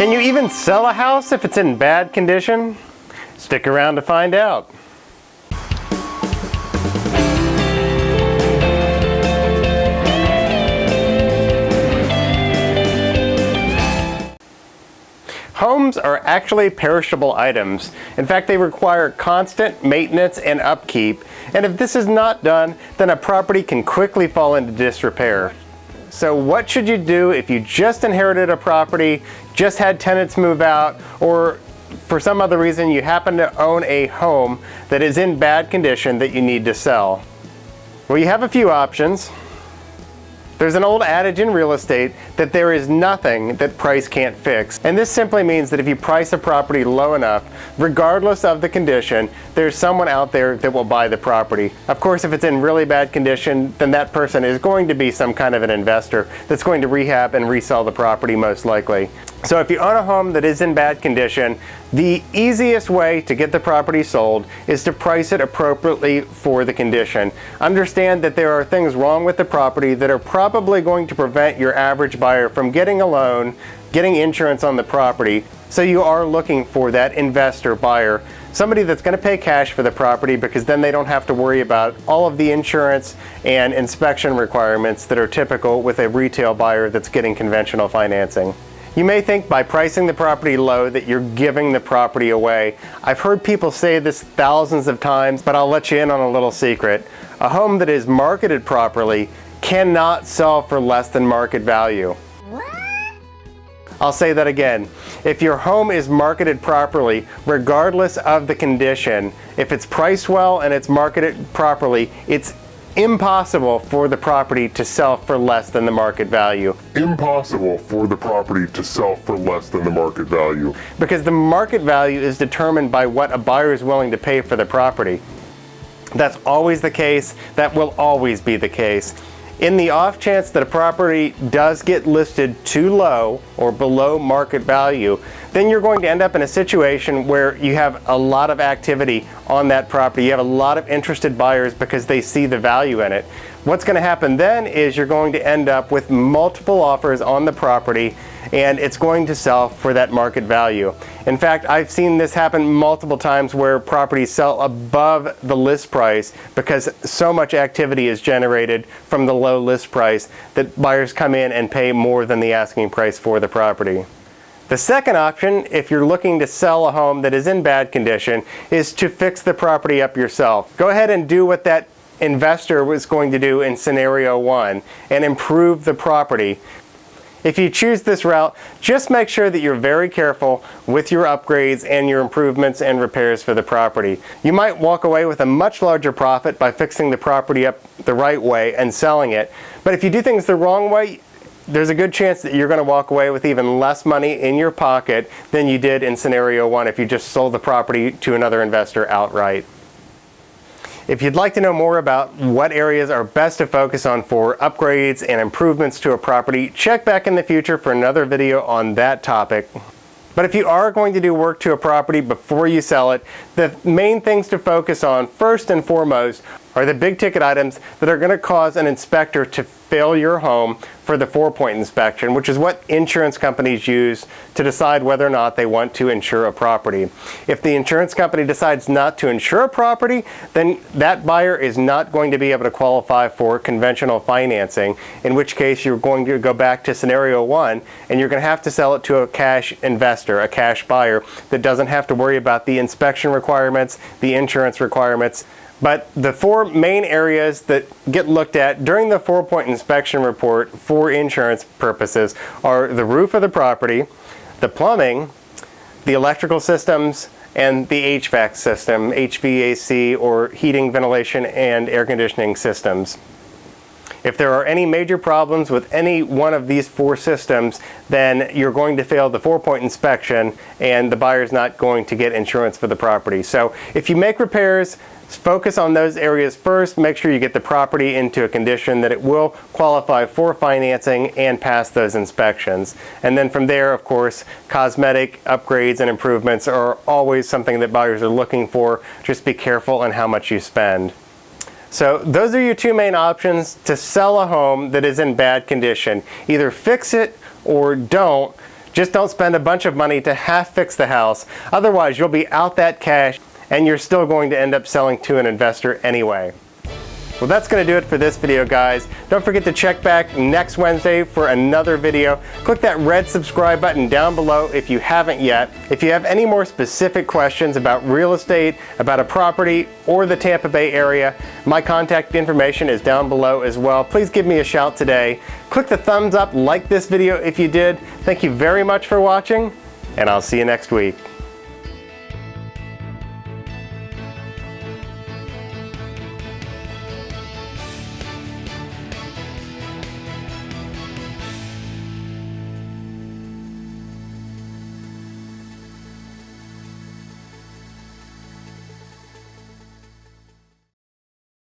Can you even sell a house if it's in bad condition? Stick around to find out. Homes are actually perishable items. In fact, they require constant maintenance and upkeep, and if this is not done, then a property can quickly fall into disrepair. So what should you do if you just inherited a property, just had tenants move out, or for some other reason you happen to own a home that is in bad condition that you need to sell? Well, you have a few options. There's an old adage in real estate that there is nothing that price can't fix. And this simply means that if you price a property low enough, regardless of the condition, there's someone out there that will buy the property. Of course, if it's in really bad condition, then that person is going to be some kind of an investor that's going to rehab and resell the property most likely. So if you own a home that is in bad condition, the easiest way to get the property sold is to price it appropriately for the condition. Understand that there are things wrong with the property that are probably going to prevent your average buyer from getting a loan, getting insurance on the property. So you are looking for that investor buyer, somebody that's going to pay cash for the property, because then they don't have to worry about all of the insurance and inspection requirements that are typical with a retail buyer that's getting conventional financing. You may think by pricing the property low that you're giving the property away. I've heard people say this thousands of times, but I'll let you in on a little secret. A home that is marketed properly cannot sell for less than market value. I'll say that again. If your home is marketed properly, regardless of the condition, if it's priced well and it's marketed properly, it's impossible for the property to sell for less than the market value. Impossible for the property to sell for less than the market value. Because the market value is determined by what a buyer is willing to pay for the property. That's always the case. That will always be the case. In the off chance that a property does get listed too low or below market value, then you're going to end up in a situation where you have a lot of activity on that property. You have a lot of interested buyers because they see the value in it. What's going to happen then is you're going to end up with multiple offers on the property, and it's going to sell for that market value. In fact, I've seen this happen multiple times where properties sell above the list price because so much activity is generated from the low list price that buyers come in and pay more than the asking price for the property. The second option, if you're looking to sell a home that is in bad condition, is to fix the property up yourself. Go ahead and do what that investor was going to do in scenario one and improve the property. If you choose this route, just make sure that you're very careful with your upgrades and your improvements and repairs for the property. You might walk away with a much larger profit by fixing the property up the right way and selling it, but if you do things the wrong way, there's a good chance that you're going to walk away with even less money in your pocket than you did in scenario one if you just sold the property to another investor outright. If you'd like to know more about what areas are best to focus on for upgrades and improvements to a property, check back in the future for another video on that topic. But if you are going to do work to a property before you sell it, the main things to focus on first and foremost are the big ticket items that are going to cause an inspector to fail your home for the 4-point inspection, which is what insurance companies use to decide whether or not they want to insure a property. If the insurance company decides not to insure a property, then that buyer is not going to be able to qualify for conventional financing, in which case you're going to go back to scenario one and you're going to have to sell it to a cash investor, a cash buyer that doesn't have to worry about the inspection requirements, the insurance requirements. But the four main areas that get looked at during the 4-point inspection report for insurance purposes are the roof of the property, the plumbing, the electrical systems, and the HVAC system, HVAC, or heating, ventilation, and air conditioning systems. If there are any major problems with any one of these four systems, then you're going to fail the 4-point inspection and the buyer's not going to get insurance for the property. So if you make repairs, focus on those areas first. Make sure you get the property into a condition that it will qualify for financing and pass those inspections. And then from there, of course, cosmetic upgrades and improvements are always something that buyers are looking for. Just be careful on how much you spend. So those are your two main options to sell a home that is in bad condition. Either fix it or don't. Just don't spend a bunch of money to half fix the house. Otherwise, you'll be out that cash and you're still going to end up selling to an investor anyway. Well, that's going to do it for this video, guys. Don't forget to check back next Wednesday for another video. Click that red subscribe button down below if you haven't yet. If you have any more specific questions about real estate, about a property, or the Tampa Bay area, my contact information is down below as well. Please give me a shout today. Click the thumbs up, like this video if you did. Thank you very much for watching, and I'll see you next week.